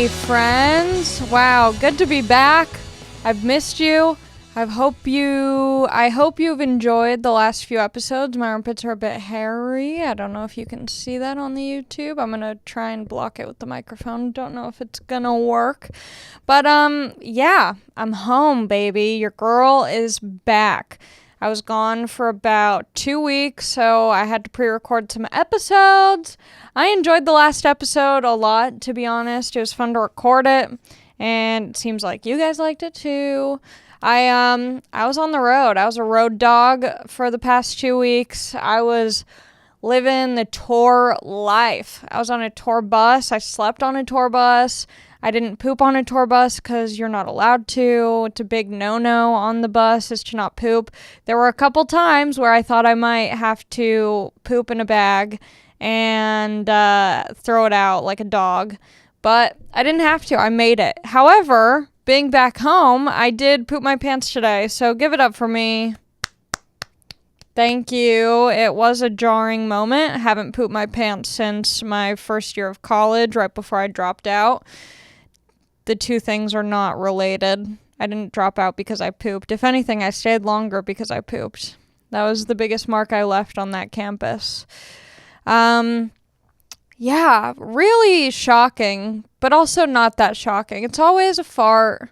Hey friends, wow, good to be back. I've missed you. I hope you've enjoyed the last few episodes. My armpits are a bit hairy. I don't know if you can see that on the YouTube. I'm gonna try and block it with the microphone. Don't know if it's gonna work. But yeah, I'm home, baby. Your girl is back. I was gone for about 2 weeks, so I had to pre-record some episodes. I enjoyed the last episode a lot, to be honest. It was fun to record it, and it seems like you guys liked it too. I was on the road. I was a road dog for the past 2 weeks. I was living the tour life. I was on a tour bus. I slept on a tour bus. I didn't poop on a tour bus because you're not allowed to. It's a big no-no on the bus is to not poop. There were a couple times where I thought I might have to poop in a bag and throw it out like a dog. But I didn't have to. I made it. However, being back home, I did poop my pants today. So give it up for me. Thank you. It was a jarring moment. I haven't pooped my pants since my first year of college, right before I dropped out. The two things are not related. I didn't drop out because I pooped. If anything, I stayed longer because I pooped. That was the biggest mark I left on that campus. Yeah, really shocking, but also not that shocking. It's always a fart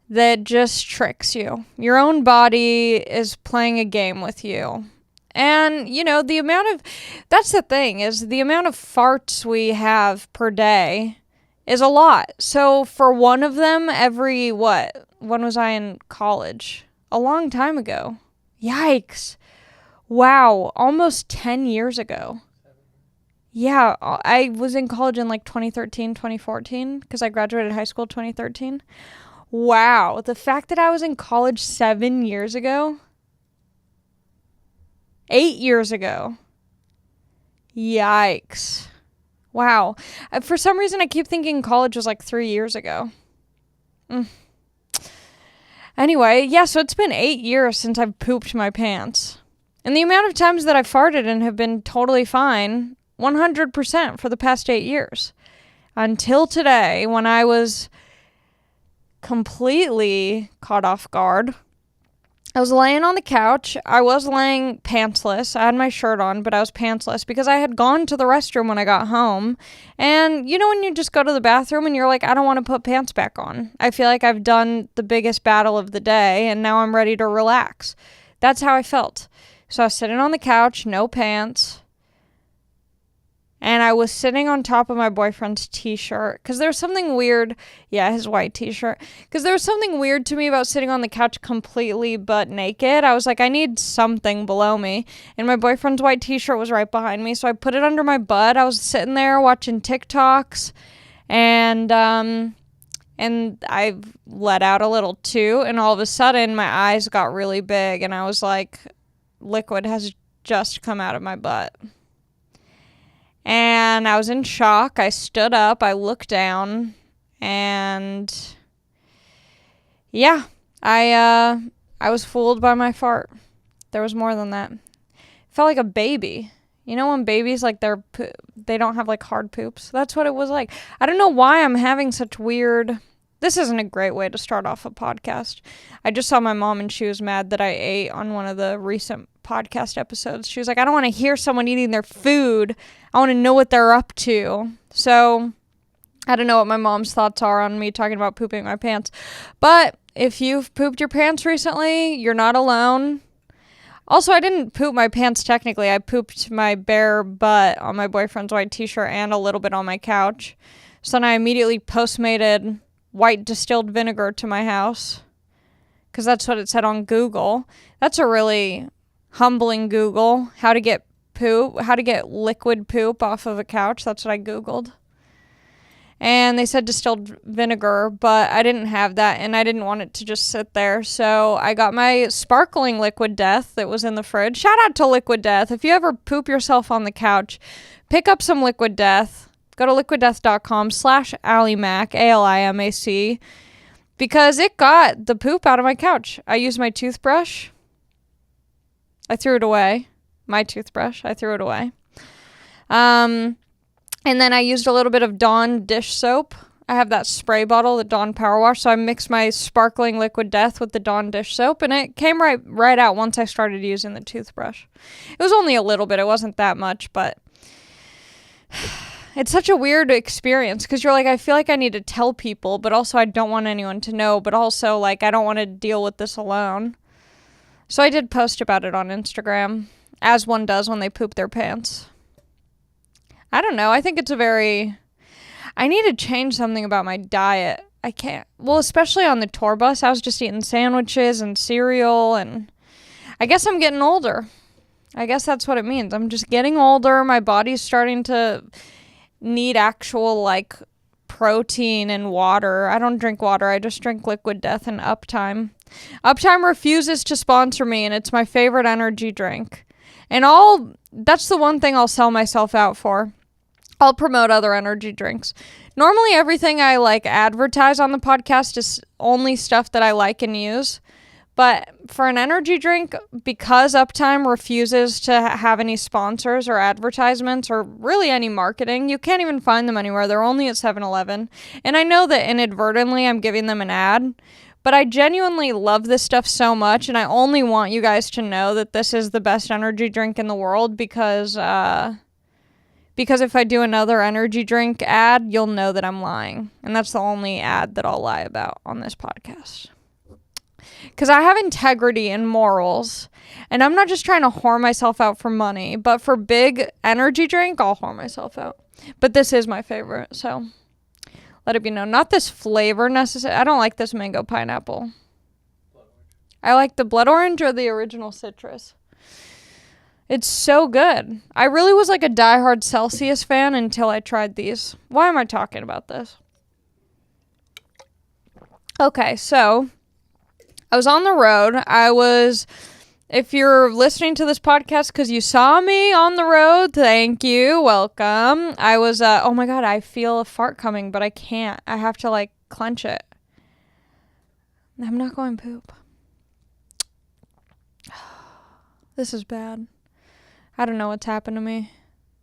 that just tricks you. Your own body is playing a game with you. And, you know, that's the thing, is the amount of farts we have per day is a lot. So for one of them every, when was I in college? A long time ago. Yikes. Wow, almost 10 years ago. Yeah, I was in college in like 2013, 2014, because I graduated high school 2013. Wow, the fact that I was in college 7 years ago. 8 years ago. Yikes. Wow. For some reason, I keep thinking college was like 3 years ago. Anyway, yeah, so it's been 8 years since I've pooped my pants. And the amount of times that I've farted and have been totally fine, 100% for the past 8 years. Until today, when I was completely caught off guard. I was laying on the couch. I was laying pantsless. I had my shirt on, but I was pantsless because I had gone to the restroom when I got home. And you know when you just go to the bathroom and you're like, I don't want to put pants back on. I feel like I've done the biggest battle of the day and now I'm ready to relax. That's how I felt. So I was sitting on the couch, no pants. And I was sitting on top of my boyfriend's t-shirt because there was something weird. Yeah, his white t-shirt. Because there was something weird to me about sitting on the couch completely butt naked. I was like, I need something below me. And my boyfriend's white t-shirt was right behind me. So I put it under my butt. I was sitting there watching TikToks. And I let out a little too. And all of a sudden, my eyes got really big. And I was like, liquid has just come out of my butt. And I was in shock. I stood up, I looked down, and yeah, I was fooled by my fart. There was more than that. It felt like a baby. You know when babies, like, they don't have, like, hard poops? That's what it was like. I don't know why I'm having such weird... This isn't a great way to start off a podcast. I just saw my mom and she was mad that I ate on one of the recent podcast episodes. She was like, I don't want to hear someone eating their food. I want to know what they're up to. So I don't know what my mom's thoughts are on me talking about pooping my pants. But if you've pooped your pants recently, you're not alone. Also, I didn't poop my pants technically. I pooped my bare butt on my boyfriend's white t-shirt and a little bit on my couch. So then I immediately Postmated white distilled vinegar to my house because that's what it said on Google. That's a really humbling Google. How to get liquid poop off of a couch. That's what I Googled. And they said distilled vinegar, but I didn't have that and I didn't want it to just sit there. So I got my sparkling Liquid Death that was in the fridge. Shout out to Liquid Death. If you ever poop yourself on the couch, pick up some Liquid Death. Go to liquiddeath.com/AliMac, ALIMAC, because it got the poop out of my couch. I used my toothbrush. I threw it away. My toothbrush. I threw it away. And then I used a little bit of Dawn dish soap. I have that spray bottle, the Dawn Power Wash. So I mixed my sparkling liquid death with the Dawn dish soap, and it came right out once I started using the toothbrush. It was only a little bit. It wasn't that much, but it's such a weird experience because you're like, I feel like I need to tell people, but also I don't want anyone to know, but also like I don't want to deal with this alone. So I did post about it on Instagram, as one does when they poop their pants. I don't know. I think it's I need to change something about my diet. I can't. Well, especially on the tour bus, I was just eating sandwiches and cereal, and I guess I'm getting older. I guess that's what it means. I'm just getting older. My body's starting to need actual, like, protein and water. I don't drink water. I just drink Liquid Death and Uptime. Uptime refuses to sponsor me, and it's my favorite energy drink. And that's the one thing I'll sell myself out for. I'll promote other energy drinks. Normally, everything I like advertise on the podcast is only stuff that I like and use. But for an energy drink, because Uptime refuses to have any sponsors or advertisements or really any marketing, you can't even find them anywhere. They're only at 7-Eleven. And I know that inadvertently I'm giving them an ad, but I genuinely love this stuff so much, and I only want you guys to know that this is the best energy drink in the world because if I do another energy drink ad, you'll know that I'm lying. And that's the only ad that I'll lie about on this podcast. Because I have integrity and morals, and I'm not just trying to whore myself out for money, but for big energy drink, I'll whore myself out. But this is my favorite, so let it be known. Not this flavor necessarily. I don't like this mango pineapple. I like the blood orange or the original citrus. It's so good. I really was like a diehard Celsius fan until I tried these. Why am I talking about this? Okay, so I was on the road. If you're listening to this podcast because you saw me on the road, thank you. Welcome. I was, oh my God, I feel a fart coming, but I can't. I have to like clench it. I'm not going poop. This is bad. I don't know what's happened to me.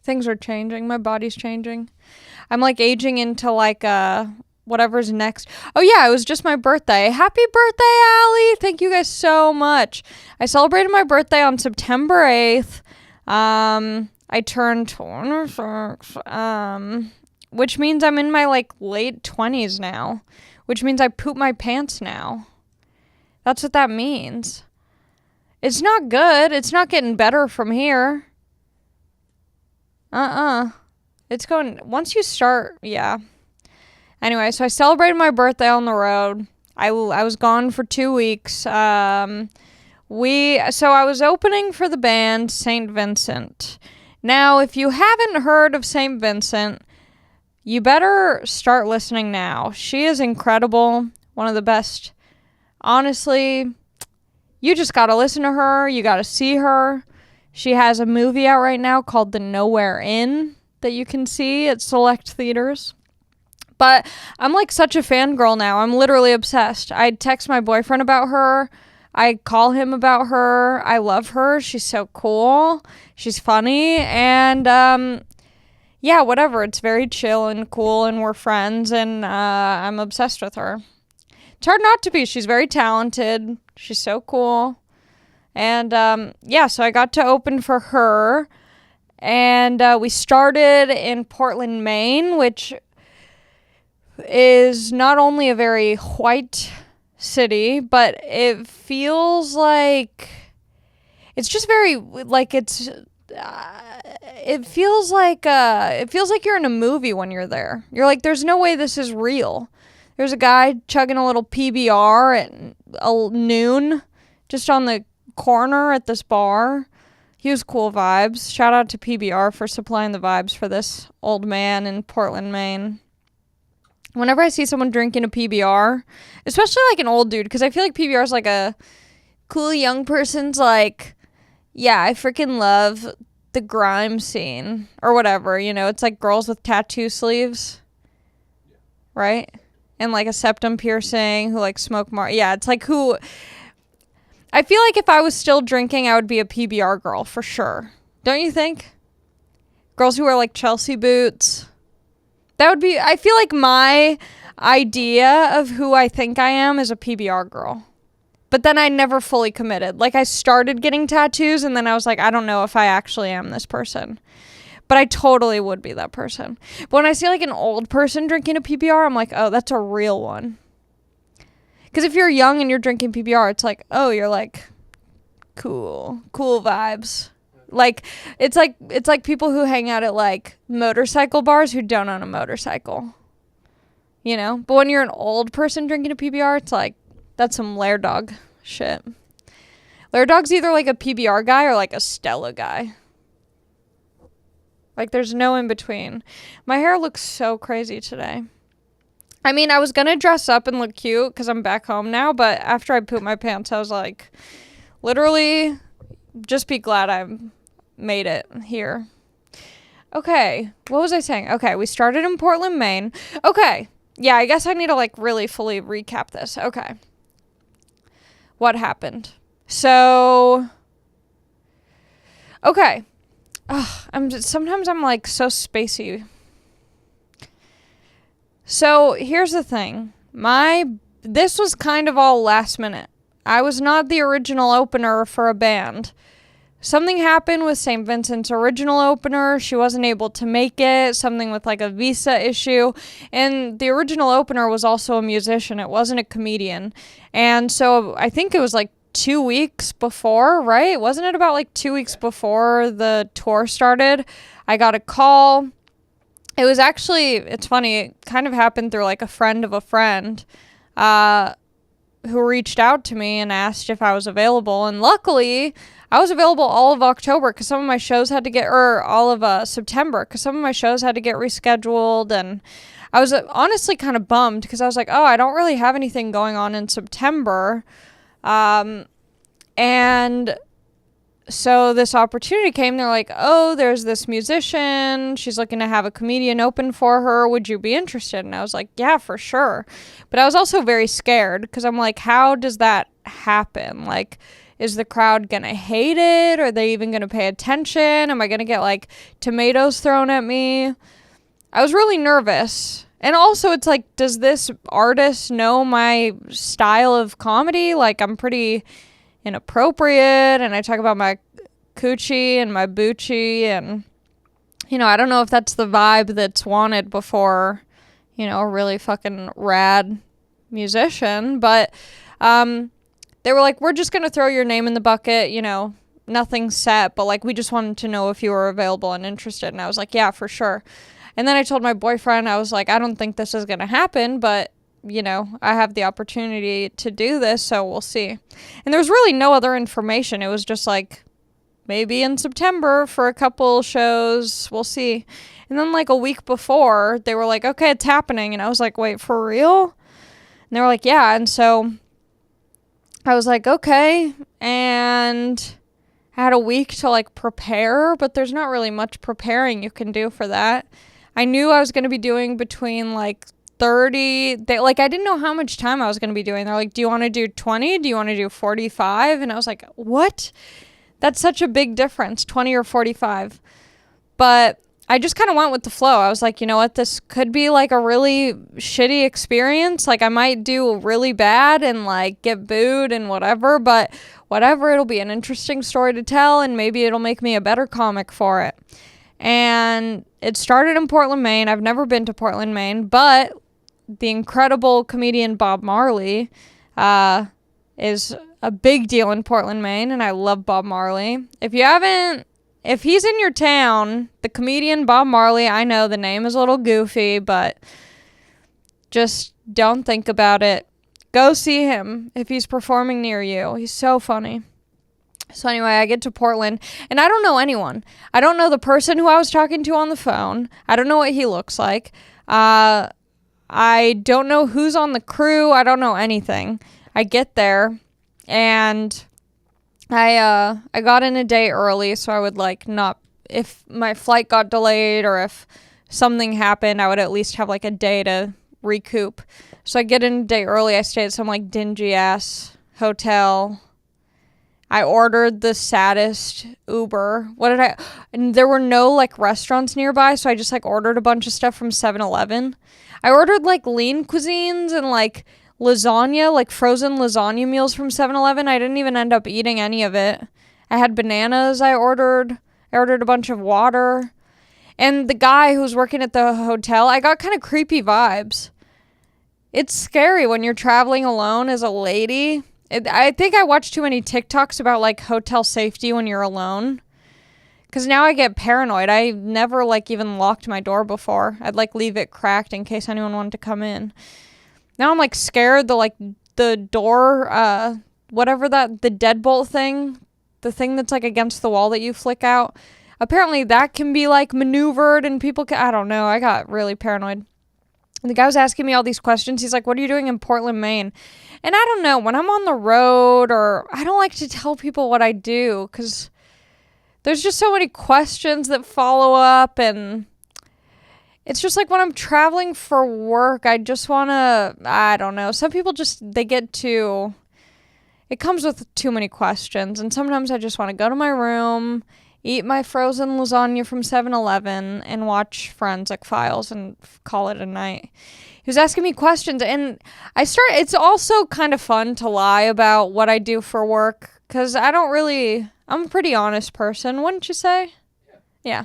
Things are changing. My body's changing. I'm like aging into like whatever's next. Oh yeah, it was just my birthday. Happy birthday, Allie. Thank you guys so much. I celebrated my birthday on September 8th. I turned 26, which means I'm in my like late 20s now, which means I poop my pants now. That's what that means. It's not good. It's not getting better from here. It's going, once you start, yeah. Anyway, so I celebrated my birthday on the road. I was gone for 2 weeks. So I was opening for the band St. Vincent. Now, if you haven't heard of St. Vincent, you better start listening now. She is incredible. One of the best. Honestly, you just got to listen to her. You got to see her. She has a movie out right now called The Nowhere Inn that you can see at select theaters. But I'm like such a fangirl now. I'm literally obsessed. I text my boyfriend about her. I call him about her. I love her. She's so cool. She's funny. And yeah, whatever. It's very chill and cool, and we're friends, and I'm obsessed with her. It's hard not to be. She's very talented. She's so cool. And yeah, so I got to open for her. And we started in Portland, Maine, which is not only a very white city, but it feels like it's just very like it feels like you're in a movie when you're there. You're like, there's no way this is real. There's a guy chugging a little PBR at noon just on the corner at this bar. He was cool vibes. Shout out to PBR for supplying the vibes for this old man in Portland, Maine. Whenever I see someone drinking a PBR, especially like an old dude, because I feel like PBR is like a cool young person's like, yeah, I freaking love the grime scene or whatever, you know, it's like girls with tattoo sleeves, right? And like a septum piercing who like smoke yeah, it's like who, I feel like if I was still drinking, I would be a PBR girl for sure. Don't you think? Girls who wear like Chelsea boots, That would be, I feel like my idea of who I think I am is a PBR girl. But then I never fully committed. Like, I started getting tattoos, and then I was like, I don't know if I actually am this person. But I totally would be that person. But when I see, like, an old person drinking a PBR, I'm like, oh, that's a real one. Because if you're young and you're drinking PBR, it's like, oh, you're, like, cool vibes. Like, it's like people who hang out at, like, motorcycle bars who don't own a motorcycle. You know? But when you're an old person drinking a PBR, it's like, that's some Lair Dog shit. Lair Dog's either like a PBR guy or like a Stella guy. Like, there's no in between. My hair looks so crazy today. I mean, I was gonna dress up and look cute because I'm back home now, but after I pooped my pants, I was like, literally, just be glad I made it here. Okay, what was I saying? Okay, we started in Portland, Maine. Okay, yeah, I guess I need to, like, really fully recap this. Okay. What happened? So, okay. Sometimes I'm like so spacey. So here's the thing. This was kind of all last minute. I was not the original opener for a band. Something happened with St. Vincent's original opener. She wasn't able to make it. Something with like a visa issue. And the original opener was also a musician. It wasn't a comedian. And so I think it was like 2 weeks before, right? Wasn't it about like 2 weeks before the tour started? I got a call. It was actually, it's funny, it kind of happened through like a friend of a friend who reached out to me and asked if I was available. And luckily, I was available all of October because some of my shows had to get, or all of September because some of my shows had to get rescheduled. And I was honestly kind of bummed because I was like, oh, I don't really have anything going on in September. And so this opportunity came. They're like, oh, there's this musician. She's looking to have a comedian open for her. Would you be interested? And I was like, yeah, for sure. But I was also very scared because I'm like, how does that happen? Like, is the crowd going to hate it? Are they even going to pay attention? Am I going to get like tomatoes thrown at me? I was really nervous. And also it's like, does this artist know my style of comedy? Like, I'm pretty inappropriate and I talk about my coochie and my boochie and, you know, I don't know if that's the vibe that's wanted before, you know, a really fucking rad musician, but they were like, we're just gonna throw your name in the bucket, you know, nothing's set, but like we just wanted to know if you were available and interested. And I was like, yeah, for sure. And then I told my boyfriend, I was like, I don't think this is gonna happen, but you know, I have the opportunity to do this, so we'll see. And there was really no other information. It was just like, maybe in September for a couple shows, we'll see. And then like a week before, they were like, okay, it's happening. And I was like, wait, for real? And they were like, yeah. And so I was like, okay. And I had a week to like prepare, but there's not really much preparing you can do for that. I knew I was going to be doing between like 30, I didn't know how much time I was going to be doing. They're like, do you want to do 20? Do you want to do 45? And I was like, what? That's such a big difference, 20 or 45. But I just kind of went with the flow. I was like, you know what? This could be like a really shitty experience. Like I might do really bad and like get booed and whatever, but whatever, it'll be an interesting story to tell and maybe it'll make me a better comic for it. And it started in Portland, Maine. I've never been to Portland, Maine, but the incredible comedian Bob Marley is a big deal in Portland, Maine, and I love Bob Marley. If he's in your town, the comedian Bob Marley, I know the name is a little goofy, but just don't think about it. Go see him if he's performing near you. He's so funny. So anyway, I get to Portland, and I don't know anyone. I don't know the person who I was talking to on the phone. I don't know what he looks like. I don't know who's on the crew. I don't know anything. I get there, and I got in a day early, so I would like not, if my flight got delayed or if something happened, I would at least have like a day to recoup. So I get in a day early. I stay at some like dingy ass hotel. I ordered the saddest Uber. And there were no like restaurants nearby, so I just like ordered a bunch of stuff from 7-Eleven. I ordered like lean cuisines and like lasagna, like frozen lasagna meals from 7-Eleven. I didn't even end up eating any of it. I had bananas I ordered a bunch of water. And the guy who was working at the hotel, I got kind of creepy vibes. It's scary when you're traveling alone as a lady. I think I watched too many TikToks about like hotel safety when you're alone. Because now I get paranoid. I never like even locked my door before. I'd like leave it cracked in case anyone wanted to come in. Now I'm like scared the door, the deadbolt thing, the thing that's like against the wall that you flick out. Apparently that can be like maneuvered and I don't know. I got really paranoid. And the guy was asking me all these questions. He's like, what are you doing in Portland, Maine? And I don't know, when I'm on the road I don't like to tell people what I do because there's just so many questions that follow up. And it's just like when I'm traveling for work, I just want to, I don't know. Some people it comes with too many questions. And sometimes I just want to go to my room, eat my frozen lasagna from 7-Eleven, and watch Forensic Files and call it a night. He was asking me questions, and it's also kind of fun to lie about what I do for work, because I'm a pretty honest person, wouldn't you say? Yeah.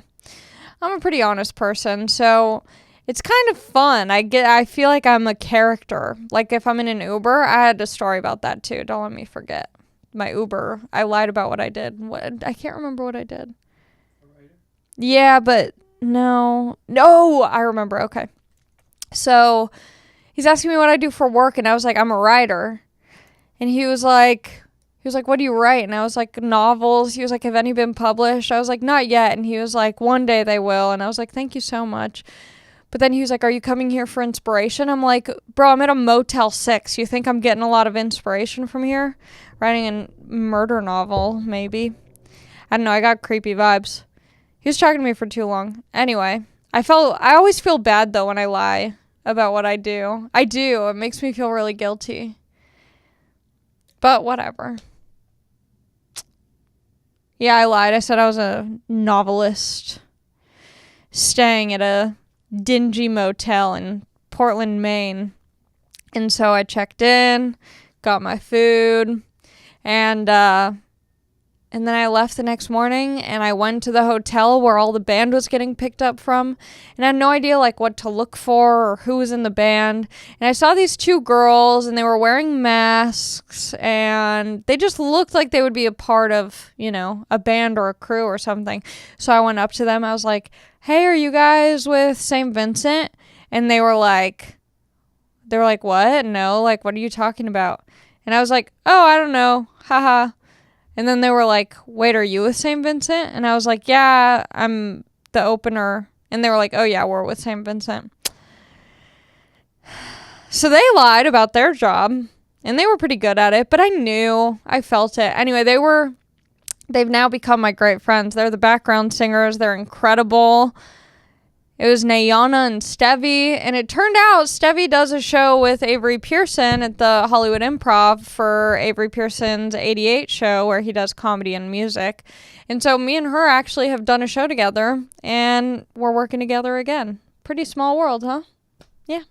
I'm a pretty honest person, so it's kind of fun. I feel like I'm a character. Like if I'm in an Uber, I had a story about that too. Don't let me forget. My Uber, I lied about what I did. I can't remember what I did. Yeah, but no, I remember. Okay. So he's asking me what I do for work, and I was like, I'm a writer. And he was like, what do you write? And I was like, novels. He was like, have any been published? I was like, not yet. And he was like, one day they will. And I was like, thank you so much. But then he was like, are you coming here for inspiration? I'm like, bro, I'm at a Motel 6. You think I'm getting a lot of inspiration from here? Writing a murder novel, maybe. I don't know. I got creepy vibes. He was talking to me for too long. Anyway, I always feel bad, though, when I lie about what I do. I do. It makes me feel really guilty. But whatever. Yeah, I lied. I said I was a novelist staying at a dingy motel in Portland, Maine. And so I checked in, got my food, and then I left the next morning, and I went to the hotel where all the band was getting picked up from, and I had no idea like what to look for or who was in the band. And I saw these two girls, and they were wearing masks, and they just looked like they would be a part of, a band or a crew or something. So I went up to them. I was like, hey, are you guys with St. Vincent? And they were like, what? No, like, what are you talking about? And I was like, oh, I don't know. Haha. And then they were like, wait, are you with St. Vincent? And I was like, yeah, I'm the opener. And they were like, oh, yeah, we're with St. Vincent. So they lied about their job, and they were pretty good at it, but I felt it. Anyway, they've now become my great friends. They're the background singers. They're incredible. It was Nayana and Stevie, and it turned out Stevie does a show with Avery Pearson at the Hollywood Improv for Avery Pearson's 88 show where he does comedy and music. And so me and her actually have done a show together, and we're working together again. Pretty small world, huh? Yeah.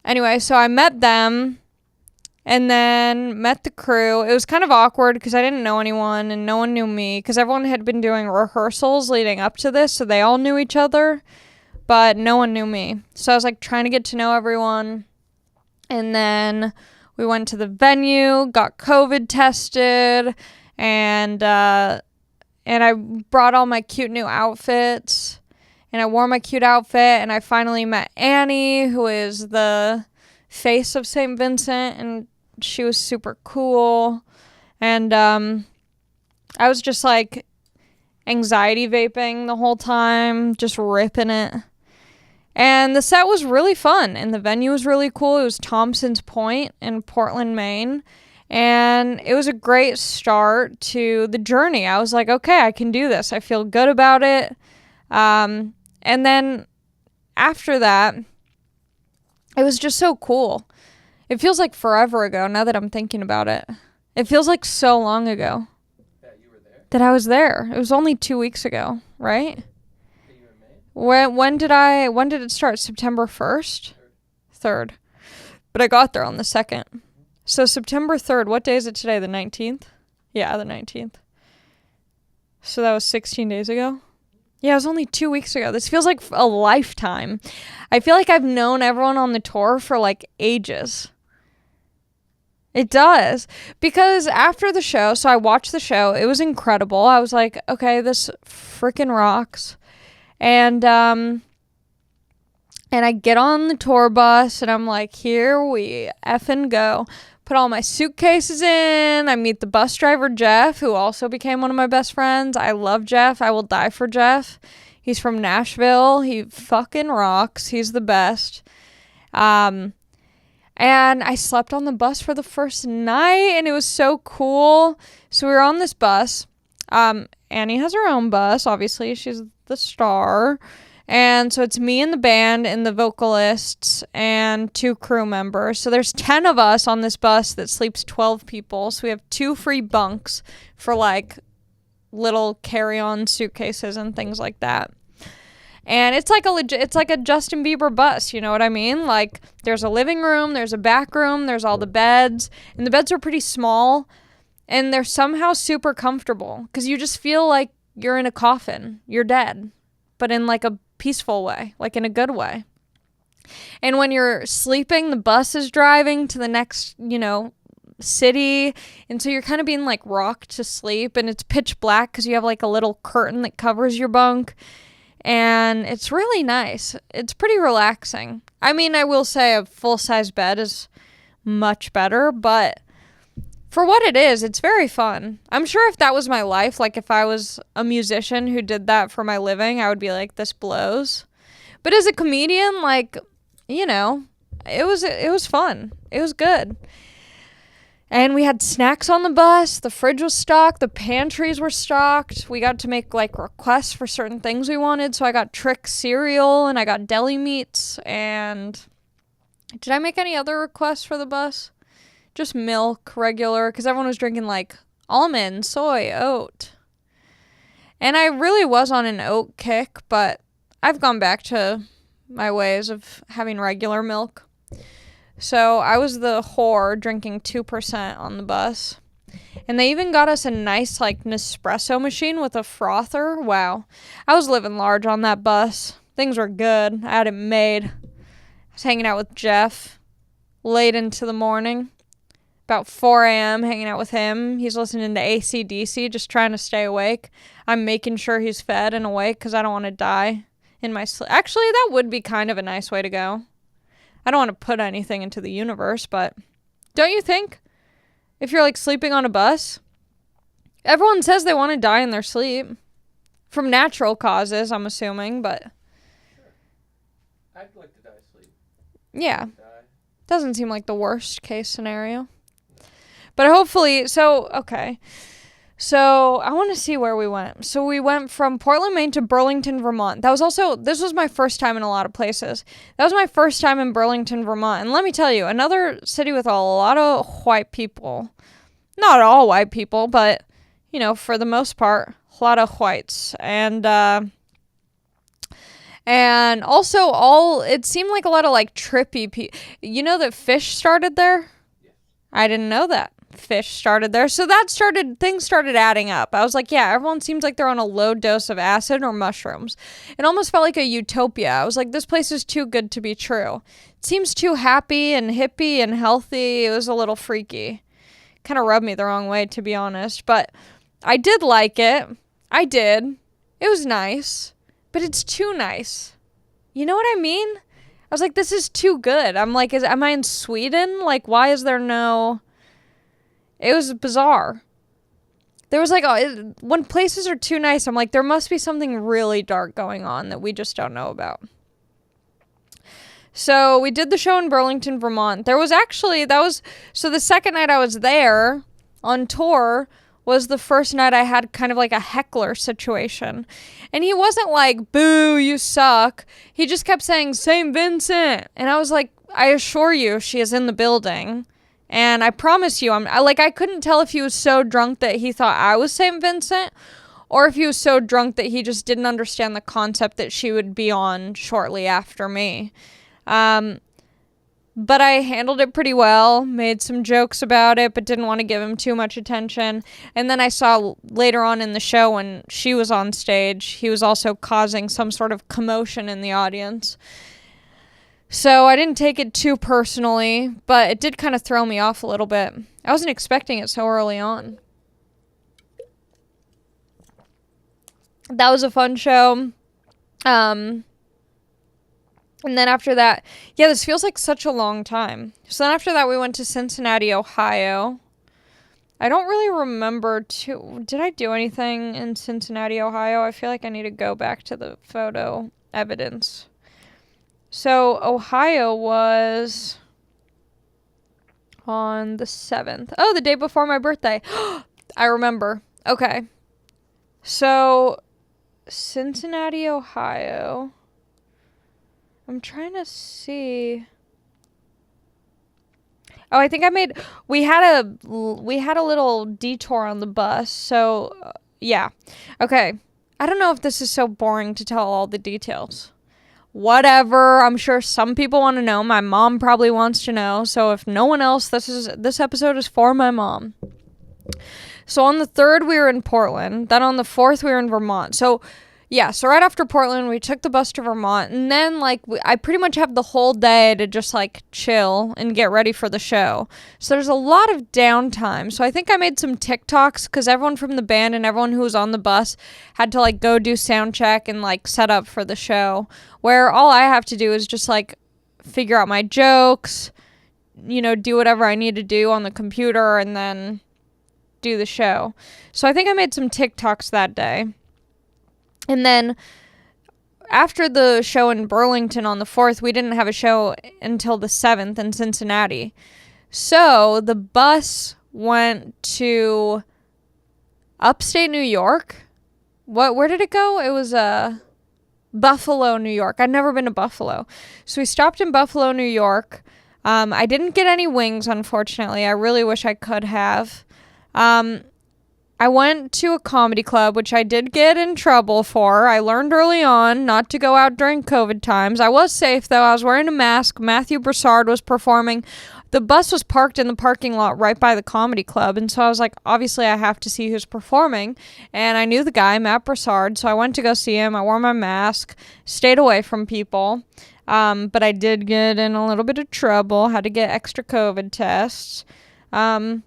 Anyway, so I met them and then met the crew. It was kind of awkward because I didn't know anyone and no one knew me because everyone had been doing rehearsals leading up to this, so they all knew each other, but no one knew me. So I was like trying to get to know everyone. And then we went to the venue, got COVID tested, and I brought all my cute new outfits. And I wore my cute outfit, and I finally met Annie, who is the face of St. Vincent, and she was super cool. And I was just like anxiety vaping the whole time, just ripping it. And the set was really fun, and the venue was really cool. It was Thompson's Point in Portland, Maine. And it was a great start to the journey. I was like, okay, I can do this. I feel good about it. And then after that, it was just so cool. It feels like forever ago now that I'm thinking about it. It feels like so long ago. That you were there? That I was there. It was only 2 weeks ago, right? That you were in May? When did it start? September 1st? 3rd. But I got there on the 2nd. So September 3rd, what day is it today? The 19th? Yeah, the 19th. So that was 16 days ago? Yeah, it was only 2 weeks ago. This feels like a lifetime. I feel like I've known everyone on the tour for like ages. It does. Because after the show, so I watched the show. It was incredible. I was like, okay, this freaking rocks. And I get on the tour bus and I'm like, here we effing go. Put all my suitcases in. I meet the bus driver, Jeff, who also became one of my best friends. I love Jeff. I will die for Jeff. He's from Nashville. He fucking rocks. He's the best. And I slept on the bus for the first night and it was so cool. So we were on this bus. Annie has her own bus. Obviously, she's the star. And so it's me and the band and the vocalists and 2 crew members. So there's 10 of us on this bus that sleeps 12 people. So we have 2 free bunks for like little carry-on suitcases and things like that. And it's like a Justin Bieber bus, you know what I mean? Like there's a living room, there's a back room, there's all the beds, and the beds are pretty small and they're somehow super comfortable because you just feel like you're in a coffin. You're dead, but in like a peaceful way, like in a good way. And when you're sleeping, the bus is driving to the next, city, and so you're kind of being like rocked to sleep, and it's pitch black because you have like a little curtain that covers your bunk, and it's really nice. It's pretty relaxing. I mean, I will say a full-size bed is much better, but for what it is, it's very fun. I'm sure if that was my life, like if I was a musician who did that for my living, I would be like, this blows. But as a comedian, like, it was fun. It was good. And we had snacks on the bus. The fridge was stocked. The pantries were stocked. We got to make like requests for certain things we wanted. So I got Trix cereal and I got deli meats. And did I make any other requests for the bus? Just milk, regular, because everyone was drinking like almond, soy, oat. And I really was on an oat kick, but I've gone back to my ways of having regular milk. So I was the whore drinking 2% on the bus. And they even got us a nice like Nespresso machine with a frother. Wow. I was living large on that bus. Things were good. I had it made. I was hanging out with Jeff late into the morning. About 4 a.m. hanging out with him. He's listening to AC/DC, just trying to stay awake. I'm making sure he's fed and awake because I don't want to die in my sleep. Actually, that would be kind of a nice way to go. I don't want to put anything into the universe, but don't you think? If you're like sleeping on a bus, everyone says they want to die in their sleep. From natural causes, I'm assuming, but... Sure. I'd like to die asleep. Yeah. Doesn't seem like the worst case scenario. But hopefully, okay. So I want to see where we went. So we went from Portland, Maine to Burlington, Vermont. This was my first time in a lot of places. That was my first time in Burlington, Vermont. And let me tell you, another city with a lot of white people. Not all white people, but, for the most part, a lot of whites. And also it seemed like a lot of like trippy people. You know that Fish started there? Yeah. I didn't know that. Fish started there. So things started adding up. I was like, yeah, everyone seems like they're on a low dose of acid or mushrooms. It almost felt like a utopia. I was like, this place is too good to be true. It seems too happy and hippie and healthy. It was a little freaky. Kind of rubbed me the wrong way, to be honest. But I did like it. I did. It was nice. But it's too nice. You know what I mean? I was like, this is too good. I'm like, am I in Sweden? Like, why is there no... It was bizarre. There was like, when places are too nice, I'm like, there must be something really dark going on that we just don't know about. So we did the show in Burlington, Vermont. So the second night I was there on tour was the first night I had kind of like a heckler situation. And he wasn't like, boo, you suck. He just kept saying, St. Vincent. And I was like, I assure you she is in the building. And I promise you, I couldn't tell if he was so drunk that he thought I was St. Vincent, or if he was so drunk that he just didn't understand the concept that she would be on shortly after me. But I handled it pretty well, made some jokes about it, but didn't want to give him too much attention. And then I saw later on in the show when she was on stage, he was also causing some sort of commotion in the audience. So I didn't take it too personally, but it did kind of throw me off a little bit. I wasn't expecting it so early on. That was a fun show. And then after that, yeah, this feels like such a long time. So then after that, we went to Cincinnati, Ohio. I don't really remember did I do anything in Cincinnati, Ohio? I feel like I need to go back to the photo evidence. So Ohio was on the 7th. Oh, the day before my birthday. I remember. Okay. So Cincinnati, Ohio. I'm trying to see. Oh, I think we had a little detour on the bus. So, yeah. Okay. I don't know if this is so boring to tell all the details. Whatever. I'm sure some people want to know. My mom probably wants to know. So if no one else, this episode is for my mom. So on the 3rd, we were in Portland. Then on the 4th, we were in Vermont. So right after Portland, we took the bus to Vermont, and then, I pretty much have the whole day to just, chill and get ready for the show. So there's a lot of downtime. So I think I made some TikToks, because everyone from the band and everyone who was on the bus had to, go do sound check and, set up for the show, where all I have to do is just, figure out my jokes, do whatever I need to do on the computer, and then do the show. So I think I made some TikToks that day. And then after the show in Burlington on the 4th, we didn't have a show until the 7th in Cincinnati. So the bus went to upstate New York. Where did it go? It was Buffalo, New York. I'd never been to Buffalo. So we stopped in Buffalo, New York. I didn't get any wings, unfortunately. I really wish I could have. I went to a comedy club, which I did get in trouble for. I learned early on not to go out during COVID times. I was safe, though. I was wearing a mask. Matthew Broussard was performing. The bus was parked in the parking lot right by the comedy club, and so I was like, obviously I have to see who's performing. And I knew the guy, Matt Broussard, so I went to go see him. I wore my mask, stayed away from people, but I did get in a little bit of trouble. Had to get extra COVID tests. And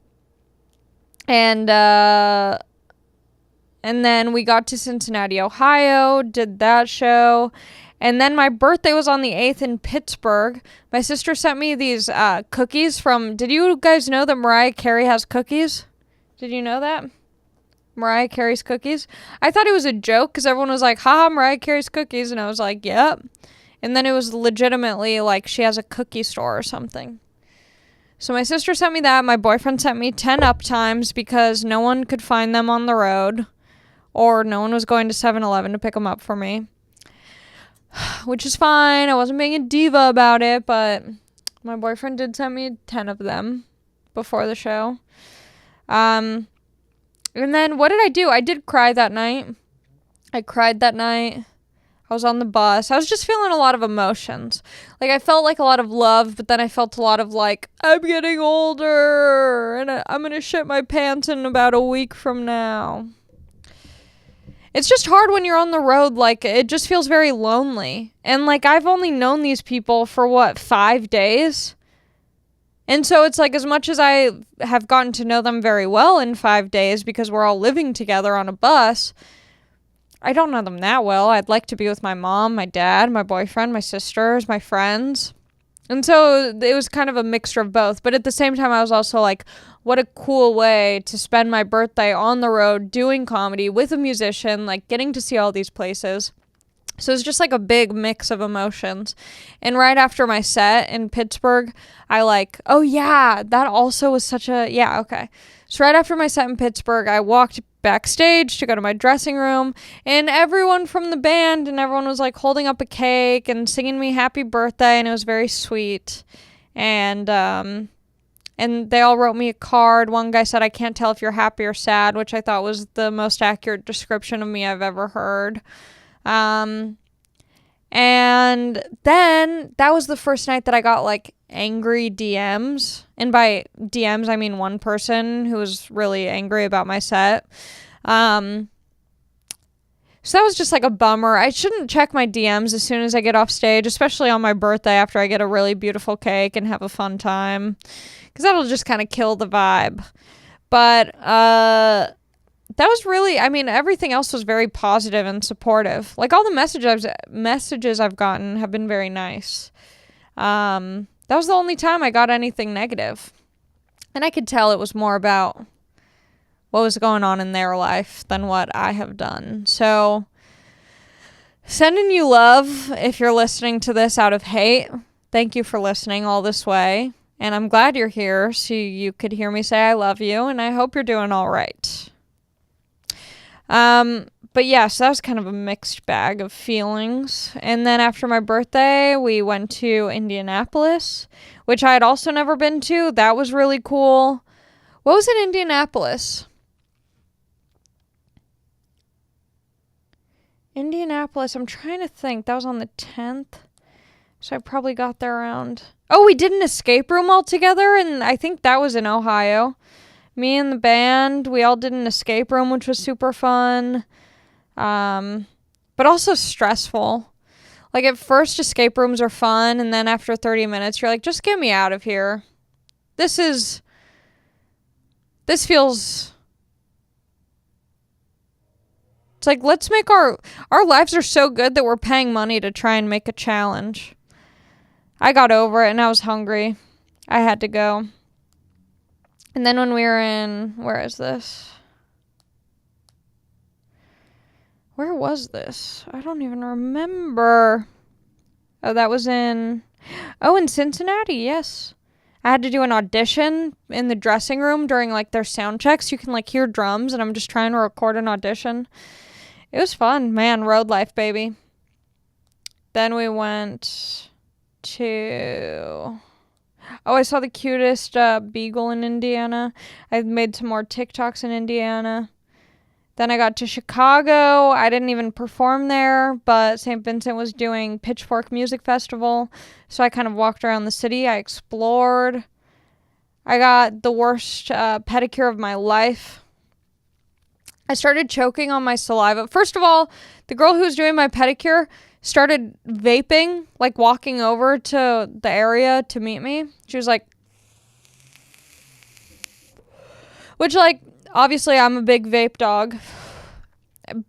then we got to Cincinnati, Ohio, did that show. And then my birthday was on the 8th in Pittsburgh. My sister sent me these cookies from... Did you guys know that Mariah Carey has cookies? Did you know that? Mariah Carey's cookies? I thought it was a joke because everyone was like, haha, Mariah Carey's cookies. And I was like, yep. And then it was legitimately she has a cookie store or something. So my sister sent me that. My boyfriend sent me 10 Uptimes because no one could find them on the road. Or no one was going to 7-Eleven to pick them up for me. Which is fine. I wasn't being a diva about it, but my boyfriend did send me 10 of them before the show. And then what did I do? I did cry that night. I cried that night. I was on the bus. I was just feeling a lot of emotions. I felt a lot of love, but then I felt a lot of I'm getting older and I'm going to shit my pants in about a week from now. It's just hard when you're on the road. It just feels very lonely. And I've only known these people for 5 days? And so it's as much as I have gotten to know them very well in 5 days because we're all living together on a bus, I don't know them that well. I'd like to be with my mom, my dad, my boyfriend, my sisters, my friends. And so it was kind of a mixture of both. But at the same time, I was also what a cool way to spend my birthday on the road doing comedy with a musician, getting to see all these places. So it's just a big mix of emotions. And right after my set in Pittsburgh, I oh yeah, that also was such a, yeah, okay. So right after my set in Pittsburgh, I walked backstage to go to my dressing room, and everyone from the band and everyone was holding up a cake and singing me happy birthday, and it was very sweet. And And they all wrote me a card. One guy said, I can't tell if you're happy or sad, which I thought was the most accurate description of me I've ever heard. And then that was the first night that I got like angry DMs. And by DMs, I mean one person who was really angry about my set. So that was just like a bummer. I shouldn't check my DMs as soon as I get off stage, especially on my birthday after I get a really beautiful cake and have a fun time, because that'll just kind of kill the vibe. But that was really, I mean, everything else was very positive and supportive. Like all the messages I've gotten have been very nice. That was the only time I got anything negative. And I could tell it was more about what was going on in their life than what I have done. So, sending you love if you're listening to this out of hate. Thank you for listening all this way. And I'm glad you're here so you could hear me say I love you, and I hope you're doing all right. But yeah, so that was kind of a mixed bag of feelings. And then after my birthday, we went to Indianapolis, which I had also never been to. That was really cool. What was in Indianapolis? Indianapolis, I'm trying to think. That was on the 10th. So I probably got there around... Oh, we did an escape room all together, and I think that was in Ohio. Me and the band, we all did an escape room, which was super fun. But also stressful. Like, at first, escape rooms are fun, and then after 30 minutes, you're like, just get me out of here. This feels... It's like, let's make our lives are so good that we're paying money to try and make a challenge. I got over it and I was hungry. I had to go. And then when we were in, where is this? Where was this? I don't even remember. Oh, that was in Cincinnati, yes. I had to do an audition in the dressing room during like their sound checks. You can like hear drums and I'm just trying to record an audition. It was fun, man. Road life, baby. Then we went to... Oh, I saw the cutest beagle in Indiana. I made some more TikToks in Indiana. Then I got to Chicago. I didn't even perform there, but St. Vincent was doing Pitchfork Music Festival. So I kind of walked around the city. I explored. I got the worst pedicure of my life. I started choking on my saliva. First of all, the girl who was doing my pedicure started vaping, like walking over to the area to meet me. She was like... Which, like, obviously I'm a big vape dog.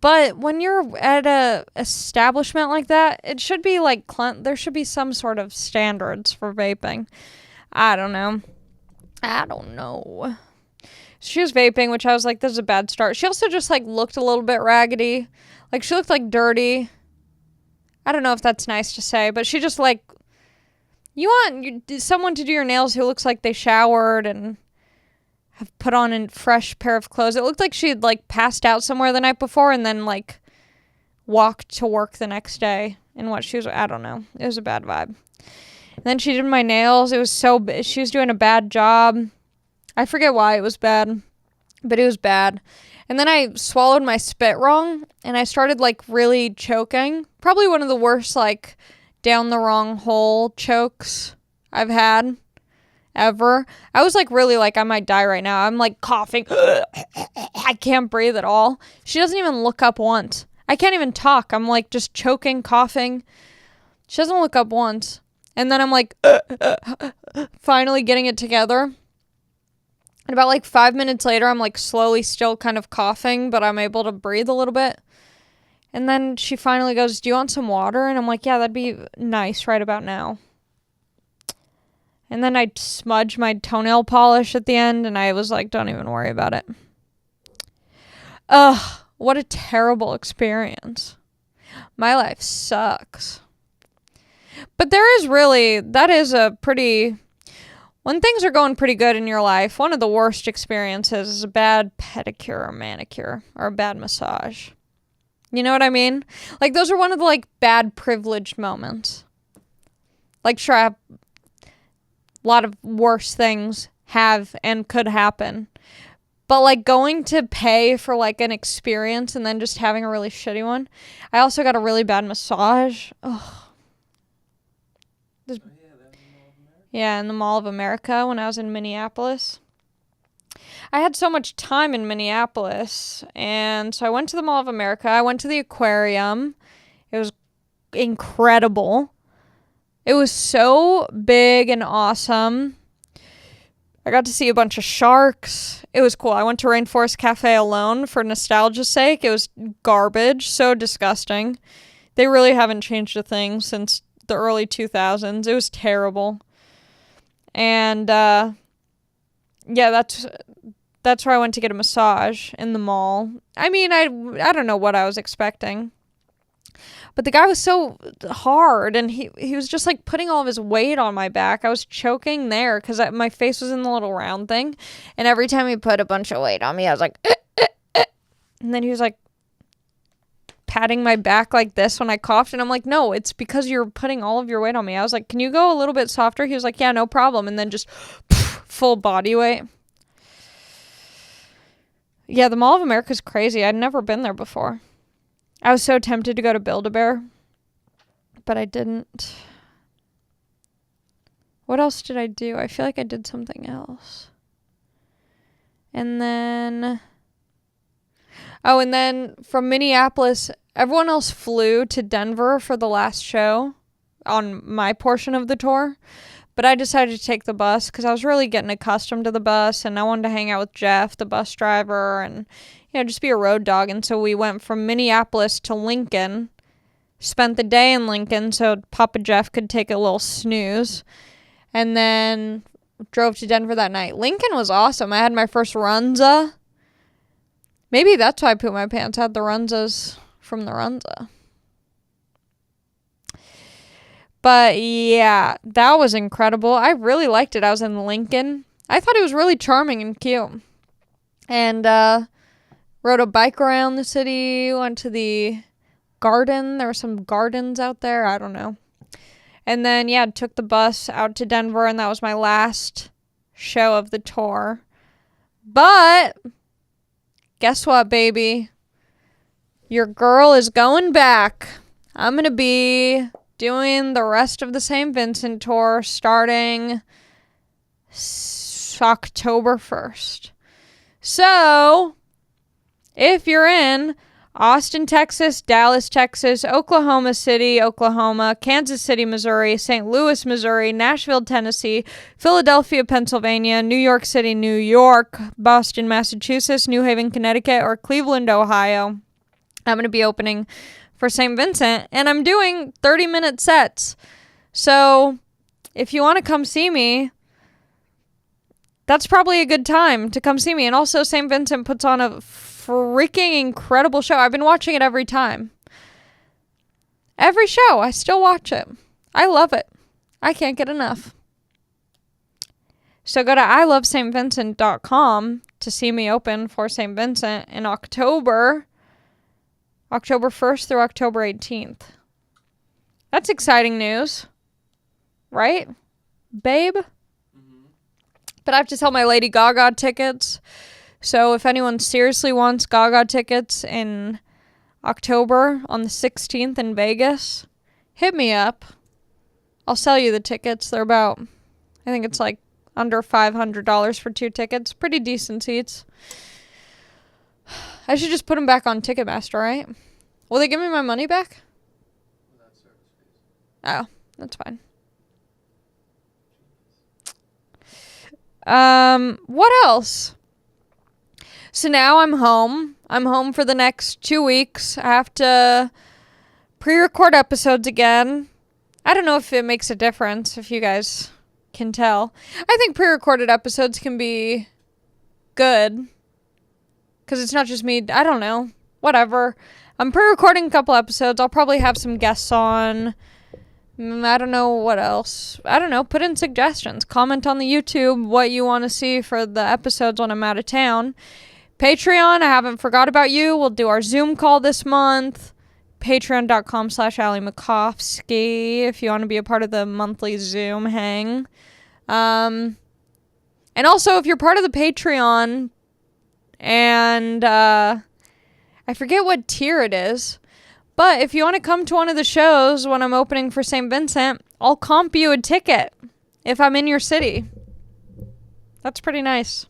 But when you're at a establishment like that, it should be like... there should be some sort of standards for vaping. I don't know. She was vaping, which I was like, this is a bad start. She also just, like, looked a little bit raggedy. Like, she looked, like, dirty. I don't know if that's nice to say, but she just, like... You want someone to do your nails who looks like they showered and have put on a fresh pair of clothes. It looked like she had, like, passed out somewhere the night before and then, like, walked to work the next day in what she was... I don't know. It was a bad vibe. And then she did my nails. It was so... She was doing a bad job. I forget why it was bad, but it was bad. And then I swallowed my spit wrong, and I started, like, really choking. Probably one of the worst, like, down the wrong hole chokes I've had ever. I was, like, really, like, I might die right now. I'm, like, coughing. I can't breathe at all. She doesn't even look up once. I can't even talk. I'm, like, just choking, coughing. She doesn't look up once. And then I'm, like, finally getting it together. And about, like, 5 minutes later, I'm, like, slowly still kind of coughing, but I'm able to breathe a little bit. And then she finally goes, do you want some water? And I'm like, yeah, that'd be nice right about now. And then I smudged my toenail polish at the end, and I was like, don't even worry about it. Ugh, what a terrible experience. My life sucks. But that is a pretty... When things are going pretty good in your life, one of the worst experiences is a bad pedicure or manicure or a bad massage. You know what I mean? Like, those are one of the, like, bad privileged moments. Like, sure, I have a lot of worse things have and could happen. But, like, going to pay for, like, an experience and then just having a really shitty one. I also got a really bad massage. Ugh. Yeah, in the Mall of America when I was in Minneapolis. I had so much time in Minneapolis, and so I went to the Mall of America. I went to the aquarium. It was incredible. It was so big and awesome. I got to see a bunch of sharks. It was cool. I went to Rainforest Cafe alone for nostalgia's sake. It was garbage. So disgusting. They really haven't changed a thing since the early 2000s. It was terrible. And, yeah, that's where I went to get a massage in the mall. I mean, I don't know what I was expecting. But the guy was so hard, and he was just, like, putting all of his weight on my back. I was choking there because my face was in the little round thing. And every time he put a bunch of weight on me, I was like, And then he was, like, patting my back like this when I coughed. And I'm like, no, it's because you're putting all of your weight on me. I was like, can you go a little bit softer? He was like, yeah, no problem. And then just full body weight. Yeah, the Mall of America is crazy. I'd never been there before. I was so tempted to go to Build-A-Bear, but I didn't. What else did I do? I feel like I did something else. And then from Minneapolis, everyone else flew to Denver for the last show on my portion of the tour. But I decided to take the bus because I was really getting accustomed to the bus, and I wanted to hang out with Jeff, the bus driver, and, you know, just be a road dog. And so we went from Minneapolis to Lincoln, spent the day in Lincoln so Papa Jeff could take a little snooze, and then drove to Denver that night. Lincoln was awesome. I had my first Runza. Maybe that's why I pooped my pants. I had the Runzas from the Runza. But yeah, that was incredible. I really liked it. I was in Lincoln. I thought it was really charming and cute. And rode a bike around the city, went to the garden. There were some gardens out there. I don't know. And then, yeah, took the bus out to Denver, and that was my last show of the tour. But guess what, baby? Your girl is going back. I'm going to be doing the rest of the St. Vincent tour starting October 1st. So, if you're in Austin, Texas, Dallas, Texas, Oklahoma City, Oklahoma, Kansas City, Missouri, St. Louis, Missouri, Nashville, Tennessee, Philadelphia, Pennsylvania, New York City, New York, Boston, Massachusetts, New Haven, Connecticut, or Cleveland, Ohio, I'm going to be opening for St. Vincent, and I'm doing 30-minute sets. So if you want to come see me, that's probably a good time to come see me. And also, St. Vincent puts on a freaking incredible show. I've been watching it every time. Every show, I still watch it. I love it. I can't get enough. So go to ilovestvincent.com to see me open for St. Vincent in October 1st through October 18th. That's exciting news, right, babe? Mm-hmm. But I have to sell my Lady Gaga tickets. So if anyone seriously wants Gaga tickets in October on the 16th in Vegas, hit me up. I'll sell you the tickets. They're about, I think it's like under $500 for 2 tickets. Pretty decent seats. I should just put them back on Ticketmaster, right? Will they give me my money back? Oh, that's fine. What else? So now I'm home. I'm home for the next 2 weeks. I have to pre-record episodes again. I don't know if it makes a difference, if you guys can tell. I think pre-recorded episodes can be good. Because it's not just me. I don't know. Whatever. I'm pre-recording a couple episodes. I'll probably have some guests on. I don't know what else. I don't know. Put in suggestions. Comment on the YouTube what you want to see for the episodes when I'm out of town. Patreon, I haven't forgot about you. We'll do our Zoom call this month. Patreon.com/Allie McCoffsky if you want to be a part of the monthly Zoom hang. And also, if you're part of the Patreon, and I forget what tier it is, but if you want to come to one of the shows when I'm opening for St. Vincent, I'll comp you a ticket if I'm in your city. That's pretty nice.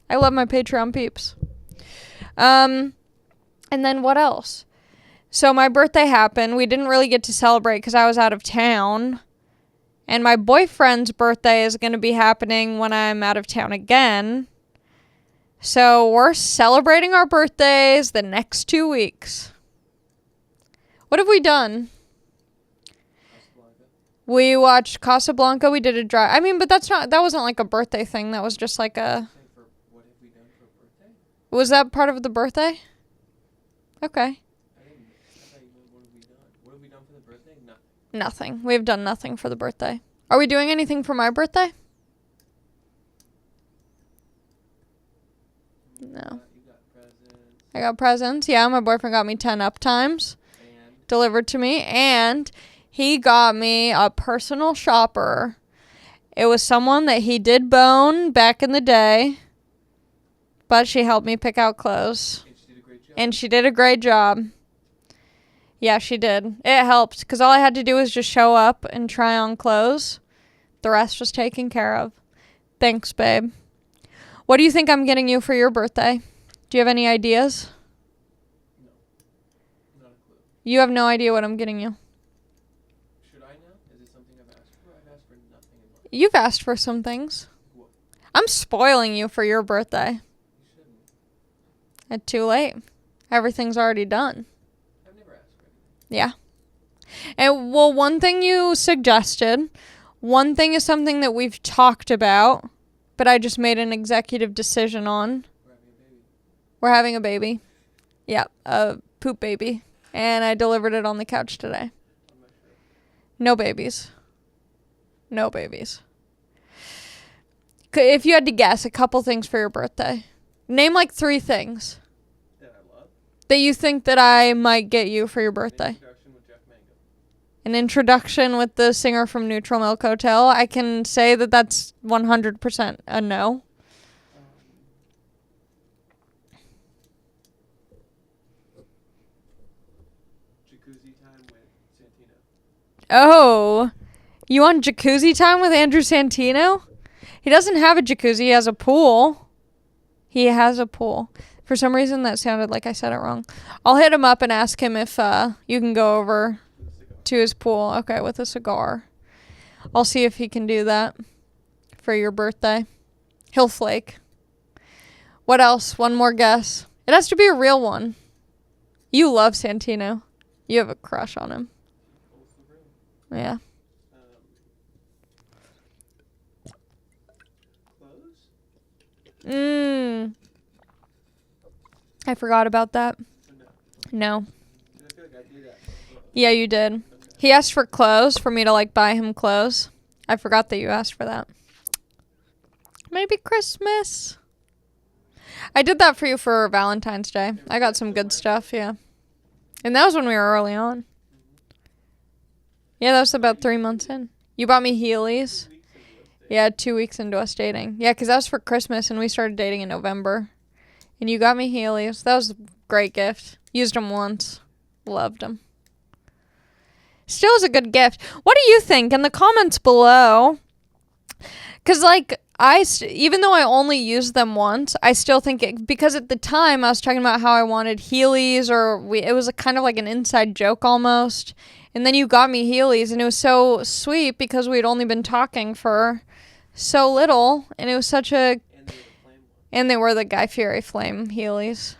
I love my Patreon peeps. And then what else? So my birthday happened. We didn't really get to celebrate because I was out of town. And my boyfriend's birthday is going to be happening when I'm out of town again. So we're celebrating our birthdays the next 2 weeks. What have we done? We watched Casablanca. We did a drive. I mean, but that wasn't like a birthday thing. That was just like a... What have we done for a birthday? Was that part of the birthday? Okay. I thought you meant what have we done? What have we done for the birthday? Nothing. Nothing. We've done nothing for the birthday. Are we doing anything for my birthday? No. You got presents. I got presents. Yeah, my boyfriend got me 10 up times delivered to me. And he got me a personal shopper. It was someone that he did bone back in the day. But she helped me pick out clothes. And she did a great job. And she did a great job. Yeah, she did. It helped because all I had to do was just show up and try on clothes. The rest was taken care of. Thanks, babe. What do you think I'm getting you for your birthday? Do you have any ideas? No. Not a clue. You have no idea what I'm getting you. Should I know? Is it something I've asked for? I've asked for nothing in life. You've asked for some things. What? I'm spoiling you for your birthday. You shouldn't. It's too late. Everything's already done. I've never asked for anything. Yeah. And well, one thing you suggested, one thing is something that we've talked about, but I just made an executive decision on. We're having a baby. We're having a baby. Yeah, a poop baby. And I delivered it on the couch today. I'm not sure. No babies. No babies. If you had to guess a couple things for your birthday, name like 3 things That I love. that you think that I might get you for your birthday. Introduction with Jeff Mango. An introduction with the singer from Neutral Milk Hotel. I can say that that's 100% a no. Jacuzzi time with Santino. Oh, you want jacuzzi time with Andrew Santino? He doesn't have a jacuzzi. He has a pool. He has a pool. For some reason, that sounded like I said it wrong. I'll hit him up and ask him if you can go over to his pool. Okay, with a cigar. I'll see if he can do that for your birthday. He'll flake. What else? One more guess. It has to be a real one. You love Santino. You have a crush on him. Yeah. Clothes? I forgot about that. No. I feel like I did that. Yeah, you did. Okay. He asked for clothes, for me to like buy him clothes. I forgot that you asked for that. Maybe Christmas. I did that for you for Valentine's Day. I got some good stuff, yeah. And that was when we were early on. Yeah, that was about 3 months in. You bought me Heelys. Yeah, 2 weeks into us dating. Yeah, because that was for Christmas, and we started dating in November. And you got me Heelys. That was a great gift. Used them once. Loved them. Still is a good gift. What do you think? In the comments below. Because, like, even though I only used them once, I still think it, because at the time I was talking about how I wanted Heelys, or it was kind of like an inside joke almost. And then you got me Heelys, and it was so sweet because we'd only been talking for so little, and it was such a... And they were the Guy Fieri Flame Heelys.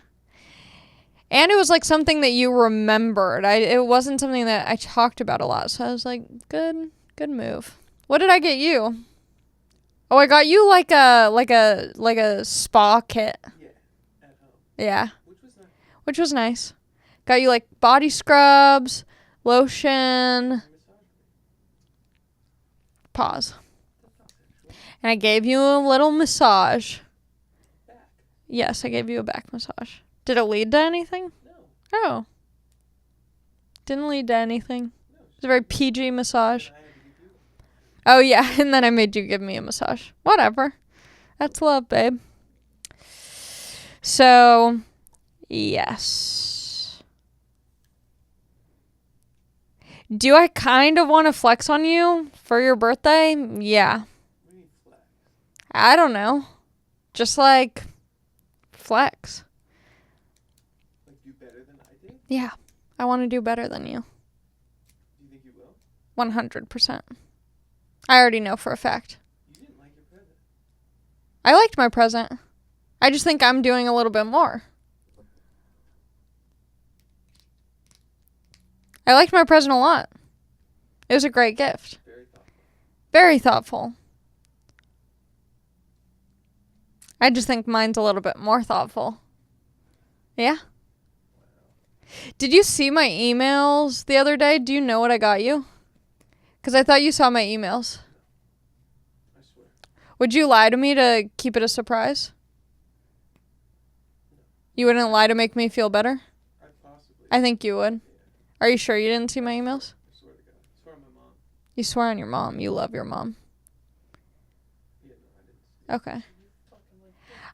And it was like something that you remembered. It wasn't something that I talked about a lot, so I was like, good move. What did I get you? Oh, I got you like a spa kit. Yeah, at home. Yeah. Which was nice. Which was nice. Got you like body scrubs, lotion. Pause. And I gave you a little massage. Back. Yes, I gave you a back massage. Did it lead to anything? No. Oh. Didn't lead to anything. No. It was a very PG massage. I had to give you Oh, yeah, and then I made you give me a massage. Whatever. That's love, babe. So, yes. Do I kind of want to flex on you for your birthday? Yeah. What do you mean flex? I don't know. Just like flex. Like do better than I did? Yeah. I want to do better than you. Do you think you will? 100%. I already know for a fact. You didn't like your present. I liked my present. I just think I'm doing a little bit more. I liked my present a lot. It was a great gift. Very thoughtful. Very thoughtful. I just think mine's a little bit more thoughtful. Yeah? Did you see my emails the other day? Do you know what I got you? Because I thought you saw my emails. I swear. Would you lie to me to keep it a surprise? You wouldn't lie to make me feel better? I possibly. I think you would. Yeah. Are you sure you didn't see my emails? I swear to God. I swear on my mom. You swear on your mom. You love your mom. Yeah, no, I didn't. Okay.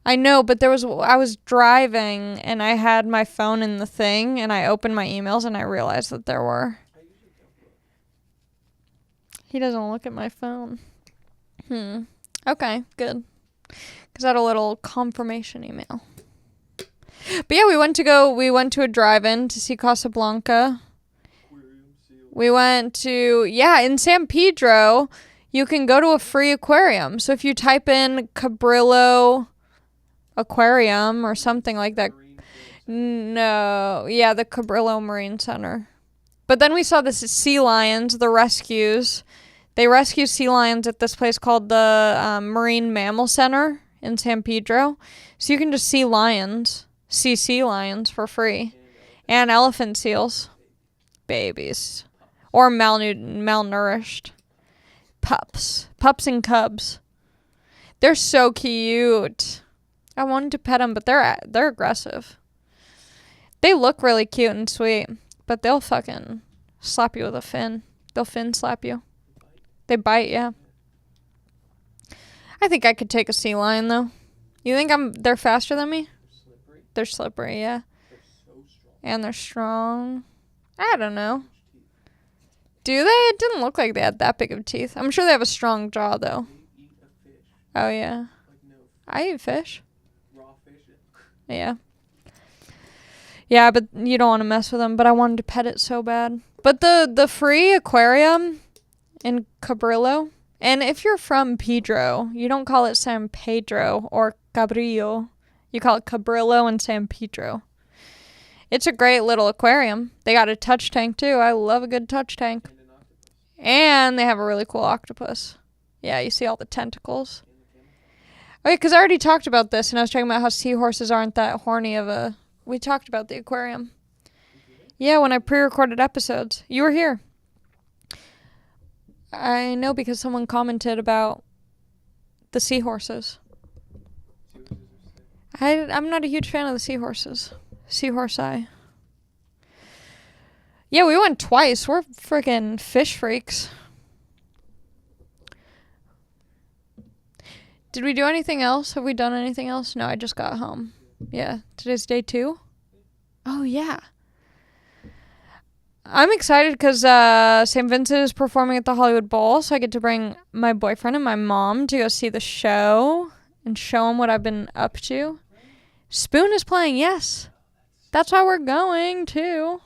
I know, but I was driving and I had my phone in the thing and I opened my emails and I realized that there were. I usually don't look. He doesn't look at my phone. Okay, good. Because I had a little confirmation email. But yeah, we went to a drive-in to see Casablanca. Aquarium seal. We went to, in San Pedro, you can go to a free aquarium. So if you type in Cabrillo Aquarium or something like that. Marine fish. No, yeah, the Cabrillo Marine Center. But then we saw the sea lions, the rescues. They rescue sea lions at this place called the Marine Mammal Center in San Pedro. So you can just see sea lions for free. And elephant seals. Babies. Or malnourished. Pups and cubs. They're so cute. I wanted to pet them, but they're aggressive. They look really cute and sweet, but they'll fucking slap you with a fin. They'll fin slap you. They bite, yeah. I think I could take a sea lion though. You think they're faster than me? Slippery. They're slippery, yeah. They're so strong. And they're strong. I don't know. Do they? It didn't look like they had that big of teeth. I'm sure they have a strong jaw though. They eat a fish. Oh yeah. Like no I eat fish. raw fish. Yeah. Yeah, but you don't want to mess with them. But I wanted to pet it so bad. But the free aquarium in Cabrillo, and if you're from Pedro, you don't call it San Pedro or Cabrillo. You call it Cabrillo and San Pedro. It's a great little aquarium. They got a touch tank too. I love a good touch tank. And an octopus. And they have a really cool octopus. Yeah, you see all the tentacles. And the camel. Okay, because I already talked about this, and I was talking about how seahorses aren't that horny of a... We talked about the aquarium. Yeah, when I pre-recorded episodes. You were here. I know because someone commented about the seahorses. Seahorses are sick. I'm not a huge fan of the seahorses. Seahorse eye. Yeah, we went twice. We're freaking fish freaks. Did we do anything else? Have we done anything else? No, I just got home. Yeah, today's day 2. Oh, yeah. I'm excited because St. Vincent is performing at the Hollywood Bowl, so I get to bring my boyfriend and my mom to go see the show and show them what I've been up to. Spoon is playing, yes. That's why we're going, too.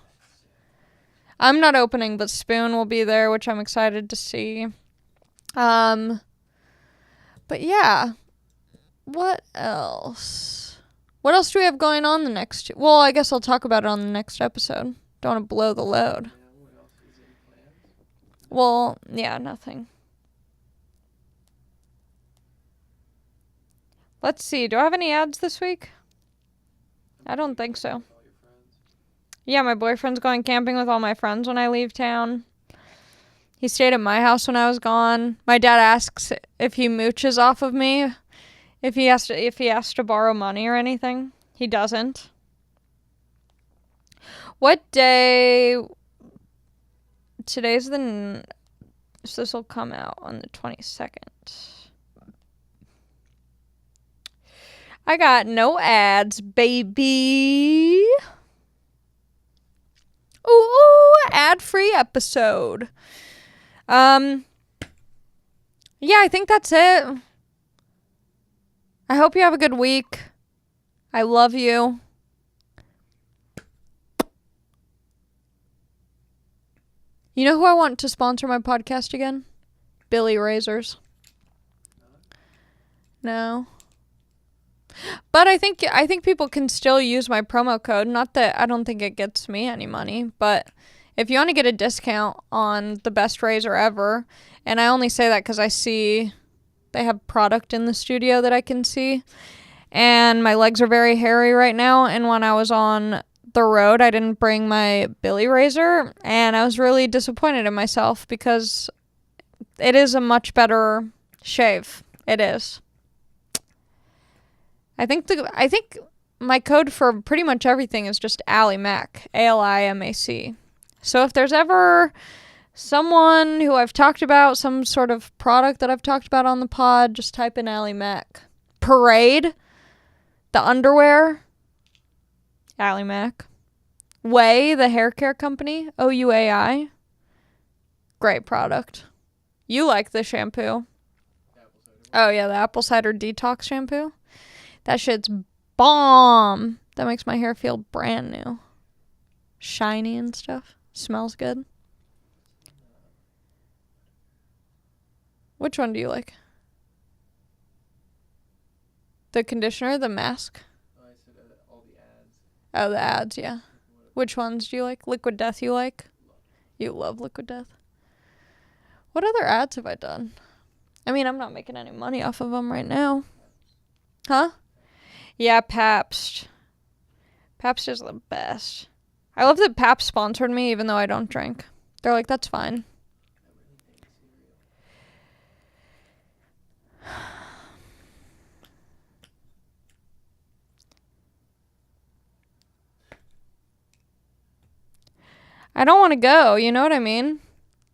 I'm not opening, but Spoon will be there, which I'm excited to see. But yeah. What else? What else do we have going on the next... Well, I guess I'll talk about it on the next episode. Don't want to blow the load. Yeah, what else is in plans? Well, yeah, nothing. Let's see. Do I have any ads this week? I don't think so. With all your friends. Yeah, my boyfriend's going camping with all my friends when I leave town. He stayed at my house when I was gone. My dad asks if he mooches off of me, if he has to borrow money or anything. He doesn't. What day? Today's the So this will come out on the 22nd. I got no ads, baby. Ooh, ad-free episode. Yeah, I think that's it. I hope you have a good week. I love you. You know who I want to sponsor my podcast again? Billy Razors. No. But I think people can still use my promo code. Not that I don't think it gets me any money, but if you want to get a discount on the best razor ever, and I only say that because I see they have product in the studio that I can see, and my legs are very hairy right now, and when I was on the road, I didn't bring my Billy razor, and I was really disappointed in myself because it is a much better shave. It is. I think my code for pretty much everything is just AliMac, ALIMAC. So if there's ever someone who I've talked about, some sort of product that I've talked about on the pod, just type in AliMac. Parade, the underwear, AliMac. Way, the hair care company, OUAI. Great product. You like the shampoo. Oh yeah, the apple cider detox shampoo. That shit's bomb. That makes my hair feel brand new. Shiny and stuff. Smells good. Which one do you like? The conditioner, the mask? I said all the ads. Oh, the ads, yeah. Which ones do you like? Liquid Death you like? You love Liquid Death. What other ads have I done? I mean, I'm not making any money off of them right now. Huh? Yeah, Pabst. Pabst is the best. I love that Pabst sponsored me even though I don't drink. They're like, that's fine. I don't want to go, you know what I mean?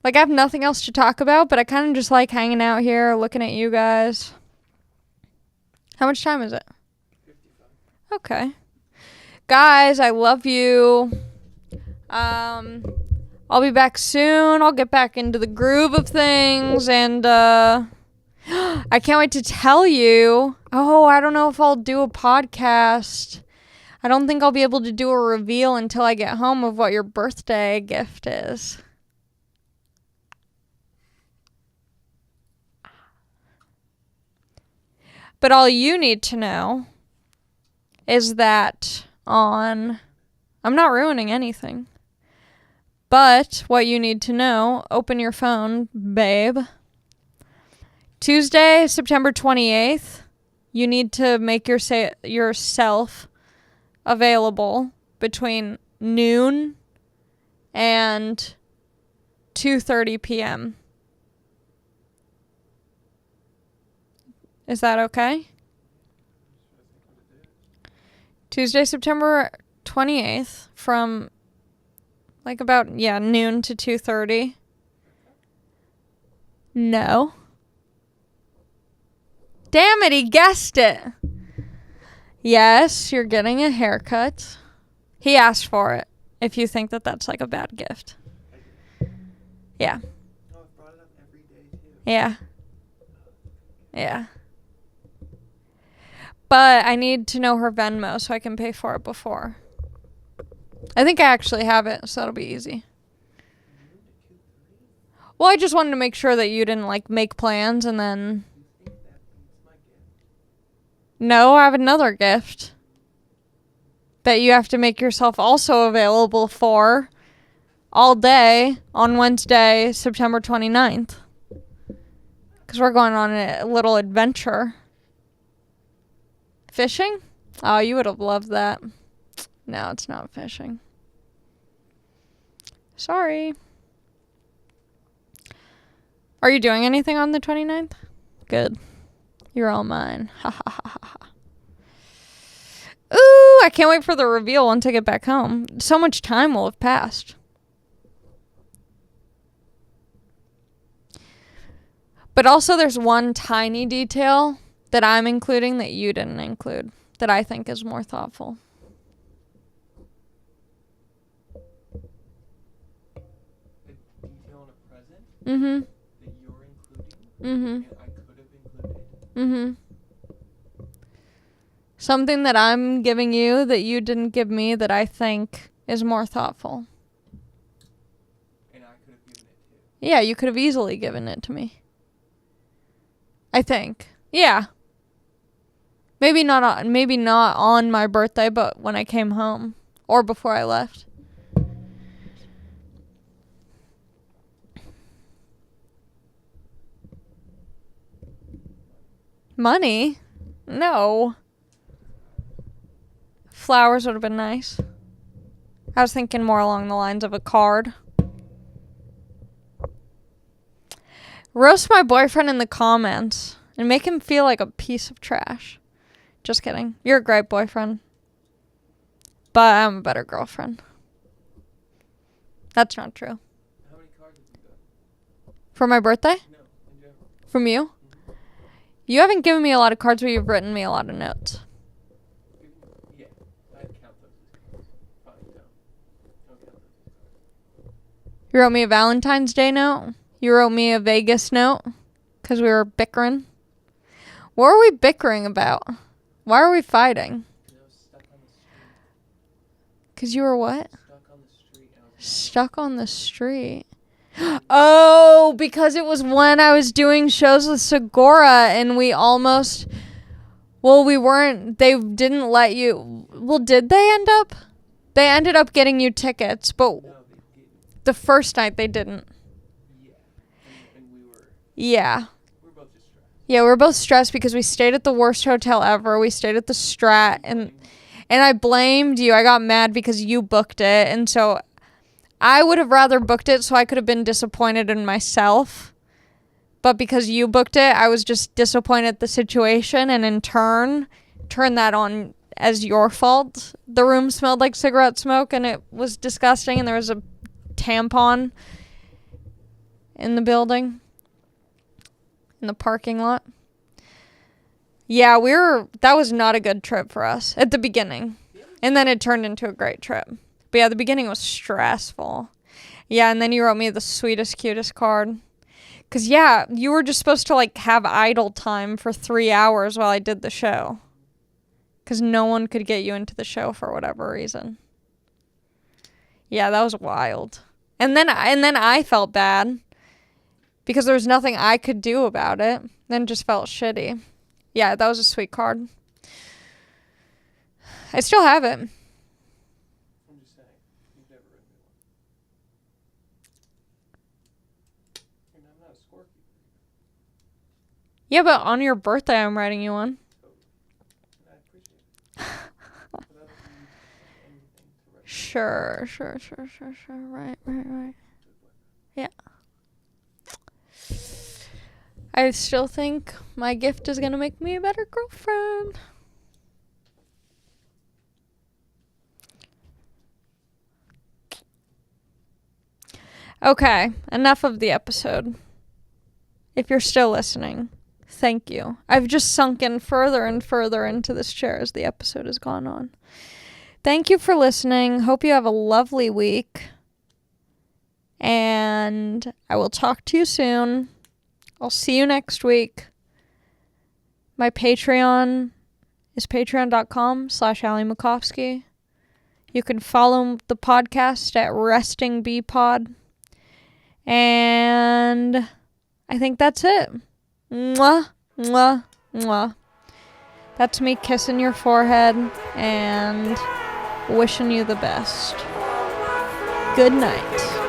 Like, I have nothing else to talk about, but I kind of just like hanging out here, looking at you guys. How much time is it? 55. Okay. Guys, I love you. I'll be back soon. I'll get back into the groove of things, and I can't wait to tell you. Oh, I don't know if I'll do a podcast. I don't think I'll be able to do a reveal until I get home of what your birthday gift is. But all you need to know is that I'm not ruining anything. But what you need to know, open your phone, babe. Tuesday, September 28th, you need to make yourself available between noon and 2:30 p.m. Is that okay? Tuesday, September 28th from like about, noon to 2:30. No. Damn it, he guessed it. Yes, you're getting a haircut. He asked for it, if you think that that's like a bad gift. Yeah. No, I've brought it up every day too. Yeah. Yeah. But I need to know her Venmo so I can pay for it before. I think I actually have it, so that'll be easy. Well, I just wanted to make sure that you didn't like make plans and then... You think that beats my gift? No, I have another gift that you have to make yourself also available for all day on Wednesday, September 29th. Because we're going on a little adventure. Fishing? Oh, you would have loved that. No, it's not fishing. Sorry. Are you doing anything on the 29th? Good. You're all mine. Ha ha ha ha ha. Ooh, I can't wait for the reveal once I get back home. So much time will have passed. But also there's one tiny detail that I'm including that you didn't include that I think is more thoughtful. A detail in a present Mm-hmm. that you're including Mm-hmm. and I could have included. Mm-hmm. Something that I'm giving you that you didn't give me that I think is more thoughtful. And I could have given it too. Yeah, you could have easily given it to me. I think. Yeah. Maybe not on my birthday, but when I came home or before I left. Money? No. Flowers would have been nice. I was thinking more along the lines of a card. Roast my boyfriend in the comments and make him feel like a piece of trash. Just kidding. You're a great boyfriend. But I'm a better girlfriend. That's not true. How many cards have you got? For my birthday? No, in general. From you? You haven't given me a lot of cards, but you've written me a lot of notes. Yeah, I'd count those as cards. Fine, don't count those as cards. You wrote me a Valentine's Day note. You wrote me a Vegas note because we were bickering. What were we bickering about? Why are we fighting? I was stuck on the street. Because you were what? Stuck on the street. And I was Stuck on the street. Oh, because it was when I was doing shows with Segura and we almost... Well, we weren't... They didn't let you... Well, did they end up? They ended up getting you tickets, but no, they didn't. the first night they didn't. Yeah. And we were Yeah. both just stressed. Yeah, we were both stressed because we stayed at the worst hotel ever. We stayed at the Strat, and I blamed you. I got mad because you booked it, and so I would have rather booked it so I could have been disappointed in myself. But because you booked it, I was just disappointed at the situation, and in turn, turned that on as your fault. The room smelled like cigarette smoke, and it was disgusting, and there was a tampon in the building. In the parking lot. Yeah, that was not a good trip for us at the beginning. And then it turned into a great trip. But yeah, the beginning was stressful. Yeah, and then you wrote me the sweetest, cutest card. Because, yeah, you were just supposed to, like, have idle time for 3 hours while I did the show. Because no one could get you into the show for whatever reason. Yeah, that was wild. And then I felt bad. Because there was nothing I could do about it. Then just felt shitty. Yeah, that was a sweet card. I still have it. I'm just saying, you've never written me one. And I'm not a scorekeeper. Yeah, but on your birthday, I'm writing you one. And I appreciate it. But I don't need anything to write. Sure. Right. Yeah. I still think my gift is going to make me a better girlfriend. Okay, enough of the episode. If you're still listening, thank you. I've just sunk in further and further into this chair as the episode has gone on. Thank you for listening. Hope you have a lovely week. And I will talk to you soon. I'll see you next week. My Patreon is patreon.com/AllieMakovsky. You can follow the podcast at RestingBpod. And I think that's it. Mwah, mwah, mwah. That's me kissing your forehead and wishing you the best. Good night.